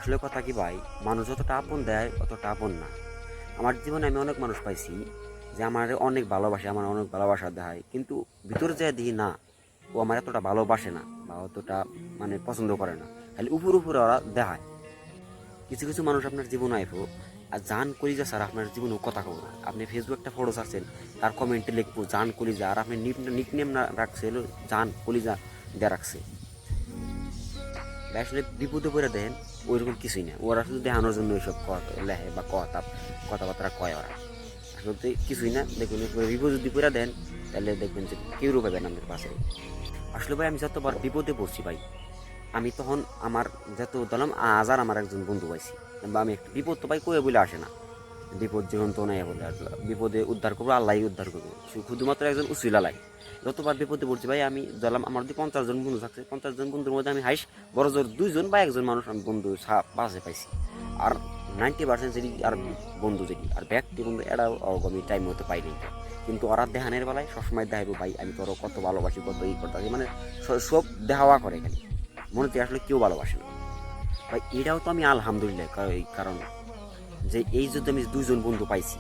আসলে কথা কি ভাই, মানুষ যতটা আপন দেয় অতটা আপন না। আমার জীবনে আমি অনেক মানুষ পাইছি যে আমার অনেক ভালোবাসে, আমার অনেক ভালোবাসা দেয়, কিন্তু ভিতরে যায় দেখি না, ও আমার এতটা ভালোবাসে না বা অতটা মানে পছন্দ করে না। খালি উপর উপরে ওরা দেখায়। কিছু কিছু মানুষ আপনার জীবনে আইবো আর জান কলিজা স্যার আপনার জীবনেও কথা কব না। আপনি ফেসবুক একটা ফটো ছাড়ছেন, তার কমেন্টে লিখবো জান কলিজা, আর আপনি নিকনেম না রাখছে হলো জান কলিজা দেয়া রাখছে। আসলে বিপদে পড়ে দেন ওইরকম কিছুই না, ওরা শুধু দেখানোর জন্য ওইসব লেখে বা কথাবার্তা কয় ওরা। আসলে কিছুই না, দেখবেন বিপদ যদি পড়ে দেন তাহলে দেখবেন যে কেউ পাবেন আমাদের পাশে। আসলে ভাই আমি যতবার বিপদে পড়ছি ভাই, আমি তখন আমার যত ধরলাম আজ আমার একজন বন্ধু পাইছি, বা আমি একটা বিপদ তো ভাই কয়ে বলে আসে না, বিপদ জীবন তো নাই বলে আর বিপদে উদ্ধার করবো আল্লাহ উদ্ধার করবো, শুধুমাত্র একজন উসিলা লাই। যতবার বিপদে পড়ছি ভাই আমি ধরলাম আমার যদি 50 জন বন্ধু থাকছে, 50 জন বন্ধুর মধ্যে আমি হাইস বড় জোর 2 জন বা একজন মানুষ আমি বন্ধু বাসে পাইছি। আর 90% যেটি আর বন্ধু যেটি আর ব্যক্তি বন্ধু এটাও আমি টাইম মতো পাইনি। কিন্তু ওরা দেহানের বেলায় সবসময় দেখাবো ভাই আমি তোর কত ভালোবাসি, কত করতে মানে সব দেখাওয়া করে খালি, মনে হচ্ছে আসলে কেউ ভালোবাসে না ভাই। এটাও তো আমি আলহামদুলিল্লাহ, কারণ যে এই যদি আমি 2 জন বন্ধু পাইছি,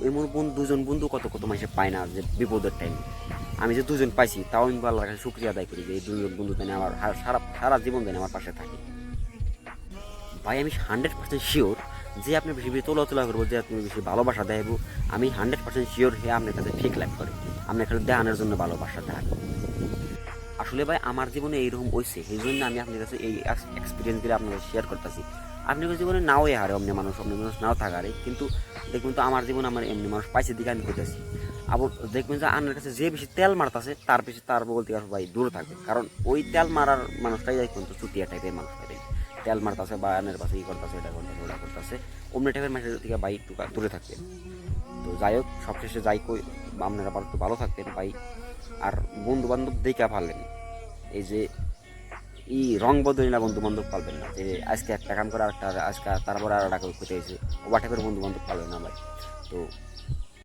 এমন 2 জন বন্ধু কত কত মানুষে পায় না যে বিপদের টাইমে। আমি যে 2 জন পাইছি তাও আমি আল্লাহর কাছে শুকরিয়া আদায় করি যে এই 2 জন বন্ধু যেন আমার সারা সারা জীবন যেন আমার পাশে থাকে। ভাই আমি 100% শিওর যে আপনি বেশি বেশি তোলা করবো, যে আপনি বেশি ভালোবাসা দেবো, আমি 100% শিওর হে আপনার কাছে ঠিক লাইক করে আপনার কাছে দেখানোর জন্য ভালোবাসা দেয়। আসলে ভাই আমার জীবনে এইরকম হয়েছে, এই জন্য আমি আপনার কাছে এই এক্সপিরিয়েন্সগুলো আপনার কাছে শেয়ার করতেছি। আপনার জীবনে নাও হারে অন্য মানুষ নাও থাকারে, কিন্তু দেখবেন তো আমার জীবনে আমার এমনি মানুষ পাইছে দিকে আমি করতেছি। আবার দেখবেন যে আপনার কাছে যে বেশি তেল মারতেছে তার বেশি তার বলতে ভাই দূরে থাকবে, কারণ ওই তেল মারার মানুষটাই দেখবেন তো চুটিয়া টাইপের মানুষ পাইবে, তেল মারতেছে বা আনের পাশে ই করতেছে, এটা করতেছে ওটা করতেছে, অমনি টাইপের মানুষের থেকে ভাই একটু দূরে থাকবে। তো যাই হোক, সবশেষে যাই কই আপনারা আবার একটু ভালো থাকতেন ভাই। আর বন্ধু বান্ধব দেখা পারলেন, এই যে রং বদলি না, বন্ধু বান্ধব পালবেন না যে আজকে একটা কাম করে আরেকটা আজকে তারপরে আর একটা করতে হয়েছে, ওভার টাইপের বন্ধু বান্ধব পালবেন না ভাই। তো